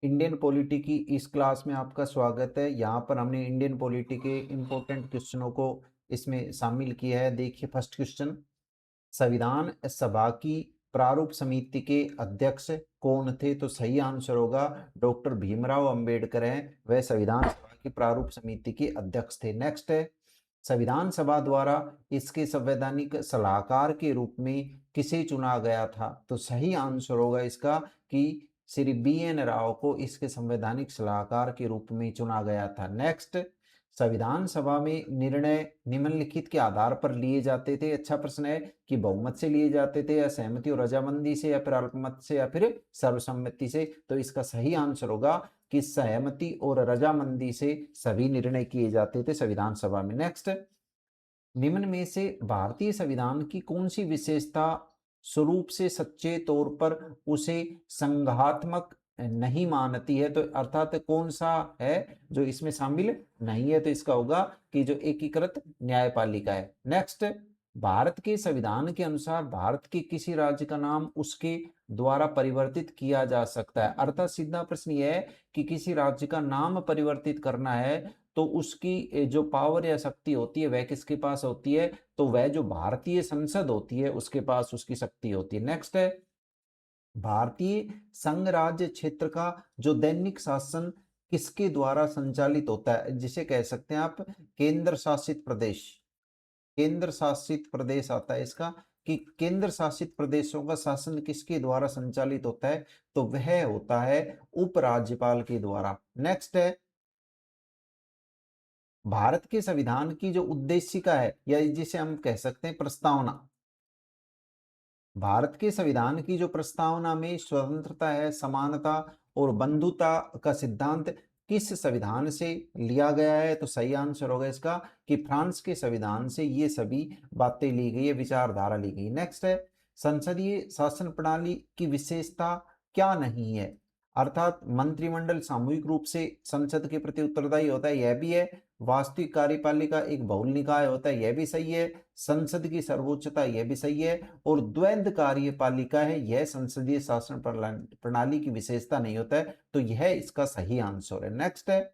Indian polity की इस class में आपका स्वागत है। यहाँ पर हमने इंडियन पॉलिटी के इम्पोर्टेंट क्वेश्चनों को इसमें शामिल किया है। देखिए फर्स्ट क्वेश्चन, संविधान सभा की प्रारूप समिति के अध्यक्ष कौन थे? तो सही आंसर होगा डॉक्टर भीमराव अंबेडकर हैं, वह संविधान सभा की प्रारूप समिति के अध्यक्ष थे। नेक्स्ट है, संविधान सभा द्वारा इसके संवैधानिक सलाहकार के रूप में किसे चुना गया था? तो सही आंसर होगा इसका कि श्री बी.एन. राव को इसके संवैधानिक सलाहकार के रूप में चुना गया था। नेक्स्ट, संविधान सभा में निर्णय निम्नलिखित के आधार पर लिए जाते थे। अच्छा प्रश्न है कि बहुमत से लिए जाते थे या सहमति और रजामंदी से या फिर अल्पमत से या फिर सर्वसम्मति से? तो इसका सही आंसर होगा कि सहमति और रजामंदी से सभी निर्णय किए जाते थे संविधान सभा में। नेक्स्ट, निम्न में से भारतीय संविधान की कौन सी विशेषता स्वरूप से सच्चे तौर पर उसे संघात्मक नहीं मानती है? तो अर्थात कौन सा है जो इसमें शामिल नहीं है? तो इसका होगा कि जो एकीकृत न्यायपालिका है। नेक्स्ट, भारत के संविधान के अनुसार भारत के किसी राज्य का नाम उसके द्वारा परिवर्तित किया जा सकता है। अर्थात सीधा प्रश्न यह है कि किसी राज्य का नाम परिवर्तित करना है तो उसकी जो पावर या शक्ति होती है वह किसके पास होती है? तो वह जो भारतीय संसद होती है उसके पास उसकी शक्ति होती है। नेक्स्ट है, भारतीय संघ राज्य क्षेत्र का जो दैनिक शासन किसके द्वारा संचालित होता है? जिसे कह सकते हैं आप केंद्र शासित प्रदेश। केंद्र शासित प्रदेश आता है इसका, कि केंद्र शासित प्रदेशों का शासन किसके द्वारा संचालित होता है? तो वह होता है उपराज्यपाल के द्वारा। नेक्स्ट है, भारत के संविधान की जो उद्देशिका है या जिसे हम कह सकते हैं प्रस्तावना, भारत के संविधान की जो प्रस्तावना में स्वतंत्रता है, समानता और बंधुता का सिद्धांत किस संविधान से लिया गया है? तो सही आंसर होगा इसका कि फ्रांस के संविधान से ये सभी बातें ली गई है, विचारधारा ली गई। नेक्स्ट है, संसदीय शासन प्रणाली की विशेषता क्या नहीं है? अर्थात मंत्रिमंडल सामूहिक रूप से संसद के प्रति उत्तरदायी होता है, यह भी है। वास्तविक कार्यपालिका एक बहुल निकाय होता है, यह भी सही है। संसद की सर्वोच्चता, यह भी सही है। और द्वैध कार्यपालिका है, यह संसदीय शासन प्रणाली की विशेषता नहीं होता है। तो यह इसका सही आंसर है। नेक्स्ट है,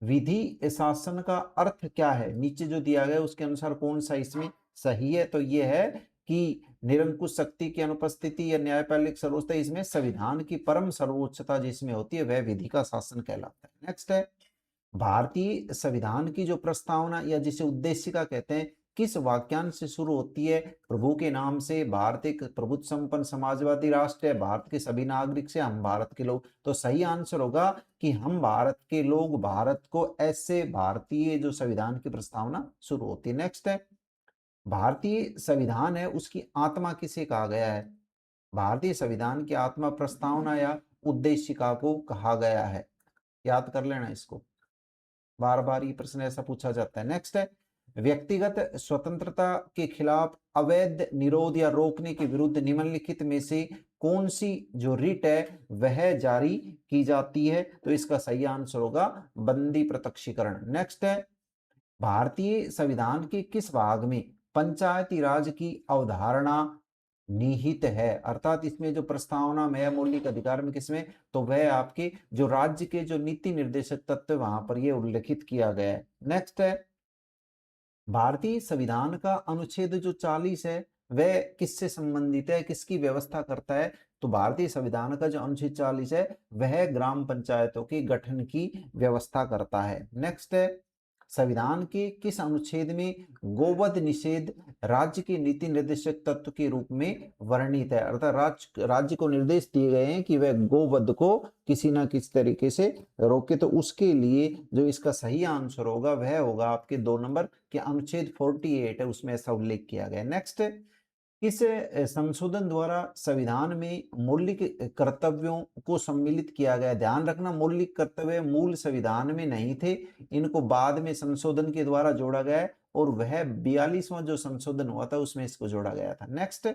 विधि शासन का अर्थ क्या है? नीचे जो दिया गया उसके अनुसार कौन सा इसमें सही है? तो यह है कि निरंकुश शक्ति की अनुपस्थिति या न्यायपालिक सर्वोच्चता, इसमें संविधान की परम सर्वोच्चता जिसमें होती है वह विधि का शासन कहलाता है। नेक्स्ट है, भारतीय संविधान की जो प्रस्तावना या जिसे उद्देशिका कहते हैं किस वाक्यांश से शुरू होती है? प्रभु के नाम से, भारत एक प्रभुत्व संपन्न समाजवादी राष्ट्र है, भारत के सभी नागरिक से, हम भारत के लोग। तो सही आंसर होगा कि हम भारत के लोग, भारत को, ऐसे भारतीय जो संविधान की प्रस्तावना शुरू होती है। नेक्स्ट है, भारतीय संविधान है उसकी आत्मा किसे कहा गया है? भारतीय संविधान की आत्मा प्रस्तावना या उद्देशिका को कहा गया है। याद कर लेना इसको, बार बार ये प्रश्न ऐसा पूछा जाता है। नेक्स्ट है, व्यक्तिगत स्वतंत्रता के खिलाफ अवैध निरोध या रोकने के विरुद्ध निम्नलिखित में से कौन सी जो रिट है वह जारी की जाती है? तो इसका सही आंसर होगा बंदी प्रत्यक्षीकरण। नेक्स्ट है, भारतीय संविधान के किस भाग में पंचायती राज की अवधारणा निहित है? अर्थात इसमें जो प्रस्तावना में मौलिक अधिकार में किसमें? तो वह आपके जो राज्य के जो नीति निर्देशक तत्व वहां पर ये उल्लेखित किया गया है। नेक्स्ट है, भारतीय संविधान का अनुच्छेद जो 40 है वह किससे संबंधित है, किसकी व्यवस्था करता है? तो भारतीय संविधान का जो अनुच्छेद 40 है वह ग्राम पंचायतों के गठन की व्यवस्था करता है। नेक्स्ट है, संविधान के किस अनुच्छेद में गोवध निषेध राज्य के नीति निर्देशक तत्व के रूप में वर्णित है? अर्थात राज्य को निर्देश दिए गए हैं कि वह गोवध को किसी ना किसी तरीके से रोके। तो उसके लिए जो इसका सही आंसर होगा वह होगा आपके 2 नंबर के अनुच्छेद 48 है उसमें ऐसा उल्लेख किया गया। नेक्स्ट, इस संशोधन द्वारा संविधान में मौलिक कर्तव्यों को सम्मिलित किया गया। ध्यान रखना, मौलिक कर्तव्य मूल संविधान में नहीं थे, इनको बाद में संशोधन के द्वारा जोड़ा गया है और वह 42वां जो संशोधन हुआ था उसमें इसको जोड़ा गया था। नेक्स्ट,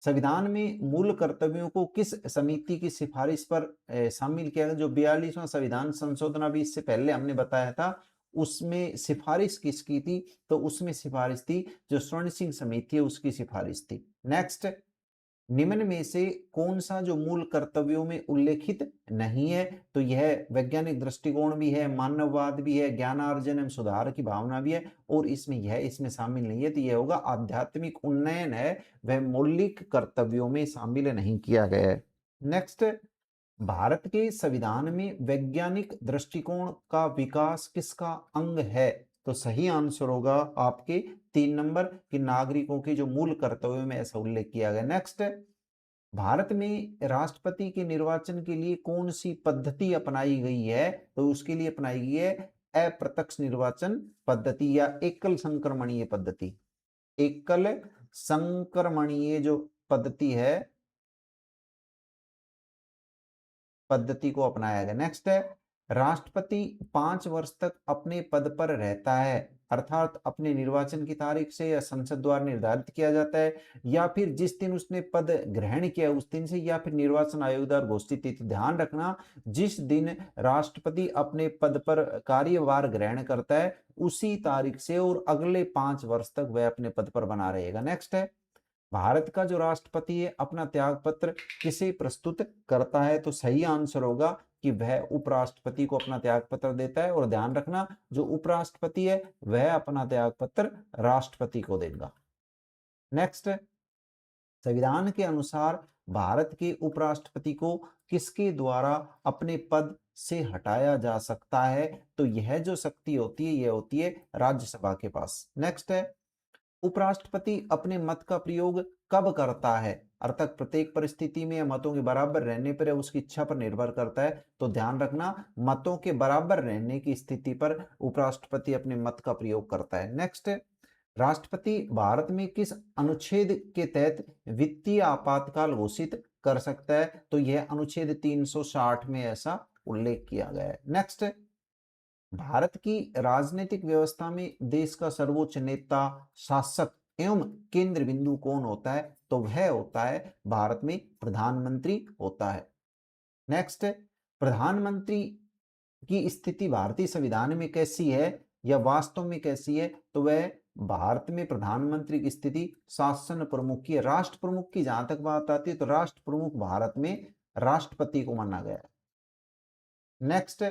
संविधान में मूल कर्तव्यों को किस समिति की सिफारिश पर शामिल किया गया? जो 42वां संविधान संशोधन अभी इससे पहले हमने बताया था उसमें सिफारिश किसकी थी? तो उसमें सिफारिश थी जो स्वर्ण सिंह समिति है उसकी सिफारिश थी। नेक्स्ट, निम्न में से कौन सा जो मूल कर्तव्यों में उल्लेखित नहीं है? तो यह वैज्ञानिक दृष्टिकोण भी है, मानववाद भी है, ज्ञानार्जन एवं सुधार की भावना भी है और इसमें शामिल नहीं है। तो यह होगा आध्यात्मिक उन्नयन है, वह मौलिक कर्तव्यों में शामिल नहीं किया गया है। नेक्स्ट, भारत के संविधान में वैज्ञानिक दृष्टिकोण का विकास किसका अंग है? तो सही आंसर होगा आपके 3 नंबर कि नागरिकों के जो मूल कर्तव्यों में ऐसा उल्लेख किया गया। नेक्स्ट, भारत में राष्ट्रपति के निर्वाचन के लिए कौन सी पद्धति अपनाई गई है? तो उसके लिए अपनाई गई है अप्रत्यक्ष निर्वाचन पद्धति या एकल संक्रमणीय पद्धति। एकल संक्रमणीय जो पद्धति है, पद्धति को अपनाया गया। नेक्स्ट है, राष्ट्रपति 5 वर्ष तक अपने पद पर रहता है, अर्थात अपने निर्वाचन की तारीख से या संसद द्वारा निर्धारित किया जाता है, या फिर जिस दिन उसने पद ग्रहण किया उस दिन से, या फिर निर्वाचन आयोग द्वारा घोषित तिथि। ध्यान रखना, जिस दिन राष्ट्रपति अपने पद पर कार्यभार ग्रहण करता है उसी तारीख से और अगले 5 वर्ष तक वह अपने पद पर बना रहेगा। नेक्स्ट है, भारत का जो राष्ट्रपति है अपना त्याग पत्र किसे प्रस्तुत करता है? तो सही आंसर होगा कि वह उपराष्ट्रपति को अपना त्याग पत्र देता है। और ध्यान रखना, जो उपराष्ट्रपति है वह अपना त्याग पत्र राष्ट्रपति को देगा। नेक्स्ट, संविधान के अनुसार भारत के उपराष्ट्रपति को किसके द्वारा अपने पद से हटाया जा सकता है? तो यह जो शक्ति होती है यह होती है राज्यसभा के पास। नेक्स्ट है, उपराष्ट्रपति अपने मत का प्रयोग कब करता है? अर्थात प्रत्येक परिस्थिति में मतों के बराबर रहने पर या उसकी इच्छा पर निर्भर करता है। तो ध्यान रखना, मतों के बराबर रहने की स्थिति पर उपराष्ट्रपति अपने मत का प्रयोग करता है। नेक्स्ट, राष्ट्रपति भारत में किस अनुच्छेद के तहत वित्तीय आपातकाल घोषित कर सकता है? तो यह अनुच्छेद 360 में ऐसा उल्लेख किया गया है। नेक्स्ट, भारत की राजनीतिक व्यवस्था में देश का सर्वोच्च नेता, शासक एवं केंद्र बिंदु कौन होता है? तो वह होता है भारत में प्रधानमंत्री होता है। नेक्स्ट, प्रधानमंत्री की स्थिति भारतीय संविधान में कैसी है या वास्तव में कैसी है? तो वह भारत में प्रधानमंत्री की स्थिति शासन प्रमुख की है। राष्ट्र प्रमुख की जहां तक बात आती है तो राष्ट्र प्रमुख भारत में राष्ट्रपति को माना गया है। नेक्स्ट,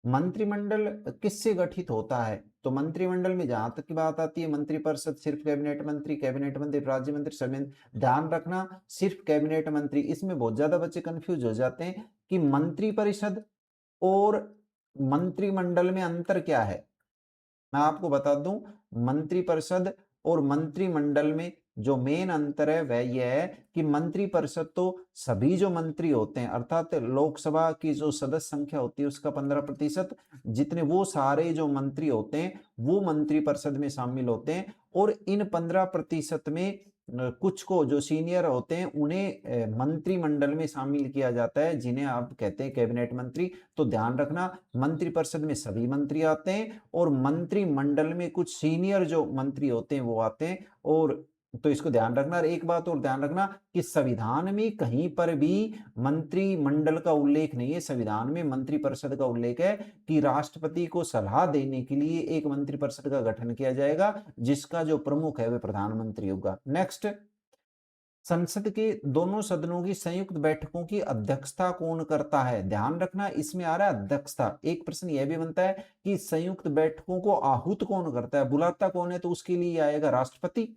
मंत्रिमंडल किससे गठित होता है? तो मंत्रिमंडल में जहां तक की बात आती है मंत्रिपरिषद सिर्फ कैबिनेट मंत्री, कैबिनेट मंत्री, राज्य मंत्री, सभी। ध्यान रखना, सिर्फ कैबिनेट मंत्री। इसमें बहुत ज्यादा बच्चे कंफ्यूज हो जाते हैं कि मंत्रिपरिषद और मंत्रिमंडल में अंतर क्या है। मैं आपको बता दूं, मंत्रिपरिषद और मंत्रिमंडल में जो मेन अंतर है वह यह है कि मंत्रिपरिषद तो सभी जो मंत्री होते हैं, अर्थात लोकसभा की जो सदस्य संख्या होती है उसका 15%, जितने वो सारे जो मंत्री होते हैं वो मंत्रिपरिषद में शामिल होते हैं। और इन 15% में कुछ को जो सीनियर होते हैं उन्हें मंत्रिमंडल में शामिल किया जाता है, जिन्हें आप कहते हैं कैबिनेट मंत्री। तो ध्यान रखना, मंत्रिपरिषद में सभी मंत्री आते हैं और मंत्रिमंडल में कुछ सीनियर जो मंत्री होते हैं वो आते हैं। और तो इसको ध्यान रखना। और एक बात और ध्यान रखना कि संविधान में कहीं पर भी मंत्रिमंडल का उल्लेख नहीं है, संविधान में मंत्रिपरिषद का उल्लेख है कि राष्ट्रपति को सलाह देने के लिए एक मंत्रिपरिषद का गठन किया जाएगा जिसका जो प्रमुख है वह प्रधानमंत्री होगा। नेक्स्ट, संसद के दोनों सदनों की संयुक्त बैठकों की अध्यक्षता कौन करता है? ध्यान रखना, इसमें आ रहा है अध्यक्षता। एक प्रश्न यह भी बनता है कि संयुक्त बैठकों को आहूत कौन करता है, बुलाता कौन है? तो उसके लिए आएगा राष्ट्रपति।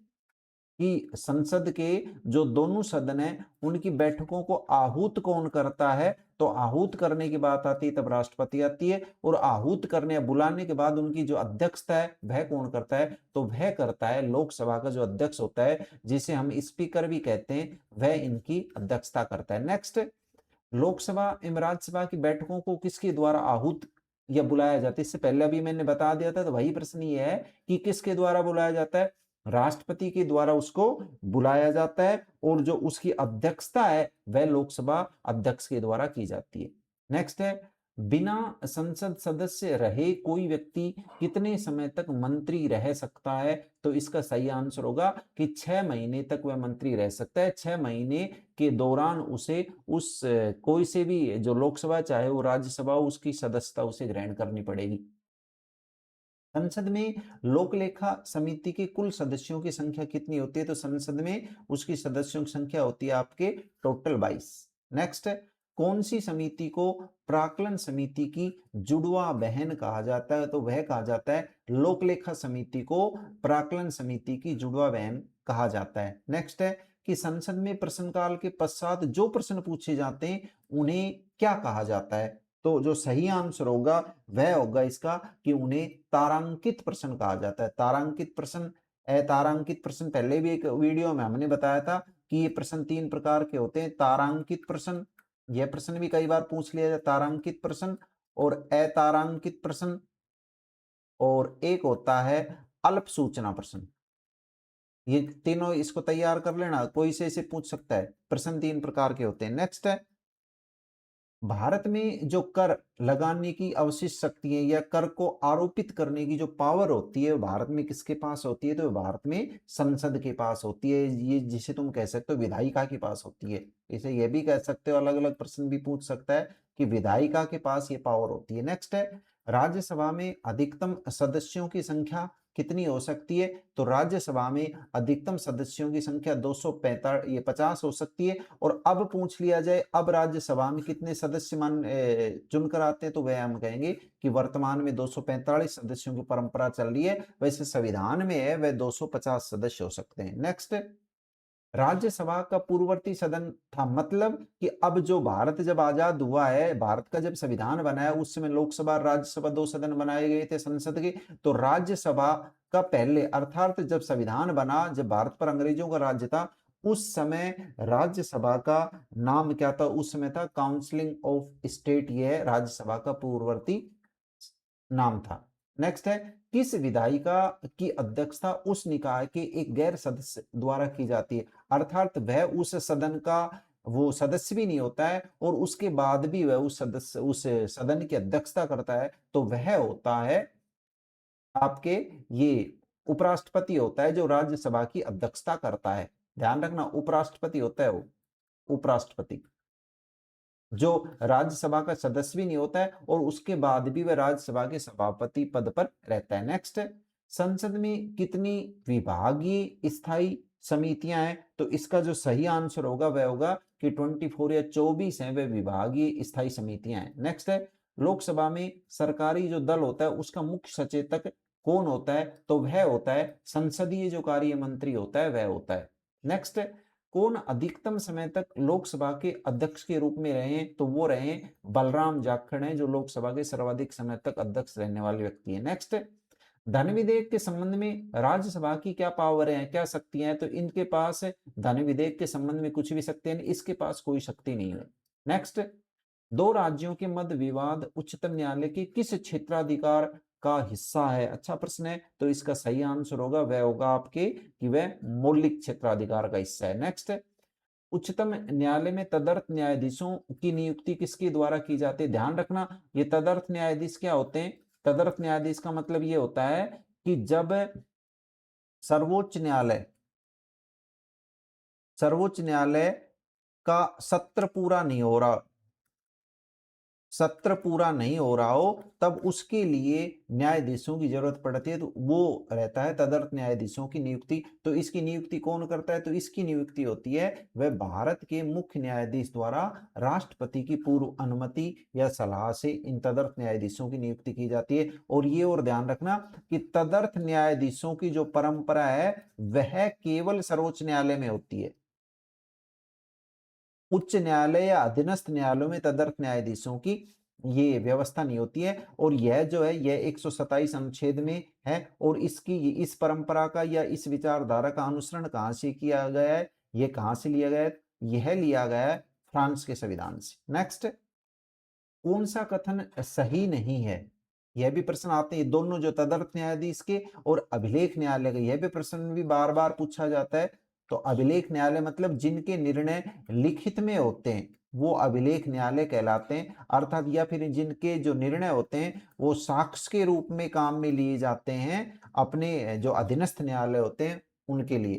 कि संसद के जो दोनों सदन है उनकी बैठकों को आहूत कौन करता है? तो आहूत करने की बात आती है तब राष्ट्रपति आती है। और आहूत करने या बुलाने के बाद उनकी जो अध्यक्षता है वह कौन करता है? तो वह करता है लोकसभा का जो अध्यक्ष होता है, जिसे हम स्पीकर भी कहते हैं, वह इनकी अध्यक्षता करता है। नेक्स्ट, लोकसभा एवं राज्यसभा की बैठकों को किसके द्वारा आहूत या बुलाया जाता है? इससे पहले अभी मैंने बता दिया था, तो वही प्रश्न ये है कि किसके द्वारा बुलाया जाता है? राष्ट्रपति के द्वारा उसको बुलाया जाता है और जो उसकी अध्यक्षता है वह लोकसभा अध्यक्ष के द्वारा की जाती है। नेक्स्ट है, बिना संसद सदस्य रहे कोई व्यक्ति कितने समय तक मंत्री रह सकता है? तो इसका सही आंसर होगा कि 6 महीने तक वह मंत्री रह सकता है। 6 महीने के दौरान उसे उस कोई से भी जो लोकसभा चाहे वो राज्यसभा उसकी सदस्यता उसे ग्रहण करनी पड़ेगी। संसद में लोक लेखा समिति के कुल सदस्यों की संख्या कितनी होती है? तो संसद में उसकी सदस्यों की संख्या होती है आपके टोटल 22। नेक्स्ट, कौन सी समिति को प्राक्कलन समिति की जुड़वा बहन कहा जाता है? तो वह कहा जाता है, लोक लेखा समिति को प्राक्कलन समिति की जुड़वा बहन कहा जाता है। नेक्स्ट है कि संसद में प्रश्नकाल के पश्चात जो प्रश्न पूछे जाते हैं उन्हें क्या कहा जाता है? तो जो सही आंसर होगा वह होगा इसका कि उन्हें तारांकित प्रश्न कहा जाता है। तारांकित प्रश्न, अतारांकित प्रश्न, पहले भी एक वीडियो में हमने बताया था कि ये प्रश्न 3 प्रकार के होते हैं। तारांकित प्रश्न, यह प्रश्न भी कई बार पूछ लिया जाता है, तारांकित प्रश्न और अतारांकित प्रश्न, और एक होता है अल्प सूचना प्रश्न। ये तीनों इसको तैयार कर लेना, कोई से इसे पूछ सकता है। प्रश्न 3 प्रकार के होते हैं। नेक्स्ट है, भारत में जो कर लगाने की अवशिष्ट शक्ति है या कर को आरोपित करने की जो पावर होती है, भारत में किसके पास होती है? तो भारत में संसद के पास होती है। ये जिसे तुम कह सकते हो विधायिका के पास होती है। इसे ये भी कह सकते हो, अलग अलग प्रश्न भी पूछ सकता है कि विधायिका के पास ये पावर होती है। नेक्स्ट है, राज्यसभा में अधिकतम सदस्यों की संख्या कितनी हो सकती है? तो राज्यसभा में अधिकतम सदस्यों की संख्या 250 हो सकती है। और अब पूछ लिया जाए अब राज्यसभा में कितने सदस्य चुनकर आते हैं, तो वह हम कहेंगे कि वर्तमान में 245 सदस्यों की परंपरा चल रही है। वैसे संविधान में है वह 250 सदस्य हो सकते हैं। नेक्स्ट, राज्यसभा का पूर्ववर्ती सदन था, मतलब कि अब जो भारत जब आजाद हुआ है, भारत का जब संविधान बना है, उस समय लोकसभा और राज्यसभा 2 सदन बनाए गए थे संसद के। तो राज्यसभा का पहले, अर्थात जब संविधान बना, जब भारत पर अंग्रेजों का राज्य था, उस समय राज्यसभा का नाम क्या था? उस समय था काउंसिलिंग ऑफ स्टेट। यह राज्यसभा का पूर्ववर्ती नाम था। नेक्स्ट है, किस विधायिका की अध्यक्षता उस निकाय के एक गैर सदस्य द्वारा की जाती है? अर्थात वह उस सदन का वो सदस्य भी नहीं होता है और उसके बाद भी वह उस सदन की अध्यक्षता करता है, तो वह होता है आपके ये उपराष्ट्रपति होता है, जो राज्यसभा की अध्यक्षता करता है। ध्यान रखना, उपराष्ट्रपति होता है वो, उपराष्ट्रपति, जो राज्यसभा का सदस्य भी नहीं होता है और उसके बाद भी वह राज्यसभा के सभापति पद पर रहता है। नेक्स्ट, संसद में कितनी विभागीय स्थायी समितियां हैं? तो इसका जो सही आंसर होगा वह होगा कि 24 या 24 हैं, वह विभागीय स्थायी समितियां हैं। नेक्स्ट है, लोकसभा में सरकारी जो दल होता है उसका मुख्य सचेतक कौन होता है? तो वह होता है संसदीय जो कार्य मंत्री होता है वह होता है। नेक्स्ट, कौन अधिकतम समय तक लोकसभा के अध्यक्ष के रूप में रहे? तो वो रहे बलराम जाखड़ हैं, जो लोकसभा के सर्वाधिक समय तक अध्यक्ष रहने वाले व्यक्ति हैं। नेक्स्ट, धन विधेयक के संबंध में राज्यसभा की क्या पावर है, क्या शक्तियां हैं? तो इनके पास धन विधेयक के संबंध में कुछ भी शक्ति नहीं, इसके पास कोई शक्ति नहीं है। नेक्स्ट, दो राज्यों के मध्य विवाद उच्चतम न्यायालय के किस क्षेत्राधिकार का हिस्सा है? अच्छा प्रश्न है, तो इसका सही आंसर होगा वह होगा आपके कि वह मौलिक क्षेत्राधिकार का हिस्सा है। नेक्स्ट, उच्चतम न्यायालय में तदर्थ न्यायाधीशों की नियुक्ति किसके द्वारा की जाती है? ध्यान रखना, ये तदर्थ न्यायाधीश क्या होते हैं? तदर्थ न्यायाधीश का मतलब ये होता है कि जब सर्वोच्च न्यायालय सर्वोच्च न्यायालय का सत्र पूरा नहीं हो रहा हो, तब उसके लिए न्यायाधीशों की जरूरत पड़ती है, तो वो रहता है तदर्थ न्यायाधीशों की नियुक्ति। तो इसकी नियुक्ति कौन करता है? तो इसकी नियुक्ति होती है वह भारत के मुख्य न्यायाधीश द्वारा राष्ट्रपति की पूर्व अनुमति या सलाह से इन तदर्थ न्यायाधीशों की नियुक्ति की जाती है। और ये और ध्यान रखना कि तदर्थ न्यायाधीशों की जो परंपरा है वह केवल सर्वोच्च न्यायालय में होती है। उच्च न्यायालय या अधीनस्थ न्यायालयों में तदर्थ न्यायाधीशों की ये व्यवस्था नहीं होती है। और यह जो है यह 127 अनुच्छेद में है। और इस परंपरा का या इस विचारधारा का अनुसरण कहां से किया गया है? यह कहां से लिया गया है? यह लिया गया है फ्रांस के संविधान से। नेक्स्ट, कौन सा कथन सही नहीं है? यह भी प्रश्न आते हैं, दोनों जो तदर्थ न्यायाधीश के और अभिलेख न्यायालय के, यह भी प्रश्न भी बार बार पूछा जाता है। तो अभिलेख न्यायालय मतलब जिनके निर्णय लिखित में होते हैं वो अभिलेख न्यायालय कहलाते हैं। अर्थात या फिर जिनके जो निर्णय होते हैं वो साक्ष्य के रूप में काम में लिए जाते हैं अपने जो अधीनस्थ न्यायालय होते हैं उनके लिए।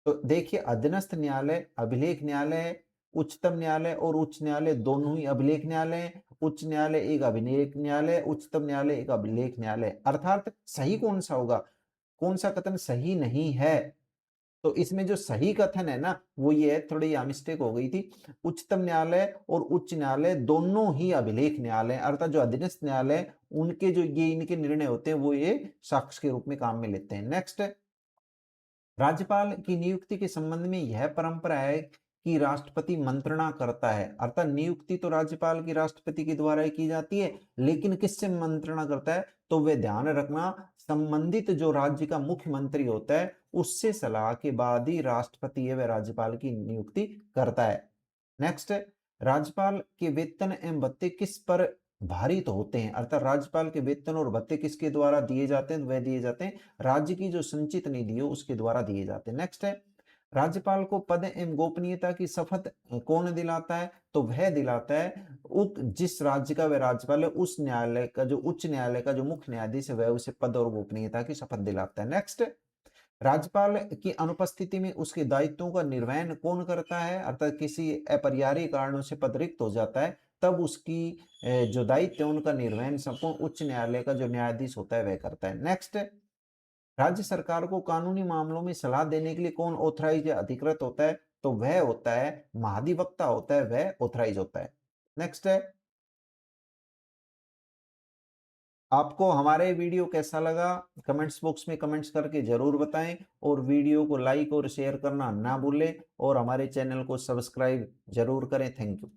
तो देखिए, अधीनस्थ न्यायालय अभिलेख न्यायालय है, उच्चतम न्यायालय और उच्च न्यायालय दोनों ही अभिलेख न्यायालय हैं। उच्च न्यायालय एक अभिलेख न्यायालय, उच्चतम न्यायालय एक अभिलेख न्यायालय। अर्थात सही कौन सा होगा, कौन सा कथन सही नहीं है? तो इसमें जो सही कथन है ना वो ये है, थोड़ी यहाँ मिस्टेक हो गई थी। उच्चतम न्यायालय और उच्च न्यायालय दोनों ही अभिलेख न्यायालय, अर्थात जो अधीनस्थ न्यायालय उनके जो ये इनके निर्णय होते हैं वो ये साक्ष्य के रूप में काम में लेते हैं। नेक्स्ट, राज्यपाल की नियुक्ति के संबंध में यह परंपरा है कि राष्ट्रपति मंत्रणा करता है, अर्थात नियुक्ति तो राज्यपाल की राष्ट्रपति के द्वारा ही की जाती है, लेकिन किससे मंत्रणा करता है? तो वे ध्यान रखना, संबंधित जो राज्य का मुख्यमंत्री होता है उससे सलाह के बाद ही राष्ट्रपति व राज्यपाल की नियुक्ति करता है। नेक्स्ट, राज्यपाल के वेतन एवं भत्ते किस पर भारित होते हैं, अर्थात राज्यपाल के वेतन और भत्ते किसके द्वारा दिए जाते हैं? वह दिए जाते हैं राज्य की जो संचित निधि हो उसके द्वारा दिए जाते हैं। नेक्स्ट है, राज्यपाल को पद एवं गोपनीयता की शपथ कौन दिलाता है? तो वह दिलाता है जिस राज्य का वह राज्यपाल है उस न्यायालय का जो उच्च न्यायालय का जो मुख्य न्यायाधीश है वह उसे पद और गोपनीयता की शपथ दिलाता है। नेक्स्ट, राज्यपाल की अनुपस्थिति में उसके दायित्वों का निर्वहन कौन करता है? अर्थात किसी अपरिहार्य कारणों से पद रिक्त हो जाता है तब उसकी जो दायित्व है उनका निर्वहन संपूर्ण उच्च न्यायालय का जो न्यायाधीश होता है वह करता है। नेक्स्ट, राज्य सरकार को कानूनी मामलों में सलाह देने के लिए कौन ऑथराइज या अधिकृत होता है? तो वह होता है महाधिवक्ता होता है, वह ऑथराइज होता है। नेक्स्ट है, आपको हमारे वीडियो कैसा लगा कमेंट्स बॉक्स में कमेंट्स करके जरूर बताएं और वीडियो को लाइक और शेयर करना ना भूलें और हमारे चैनल को सब्सक्राइब जरूर करें। Thank you.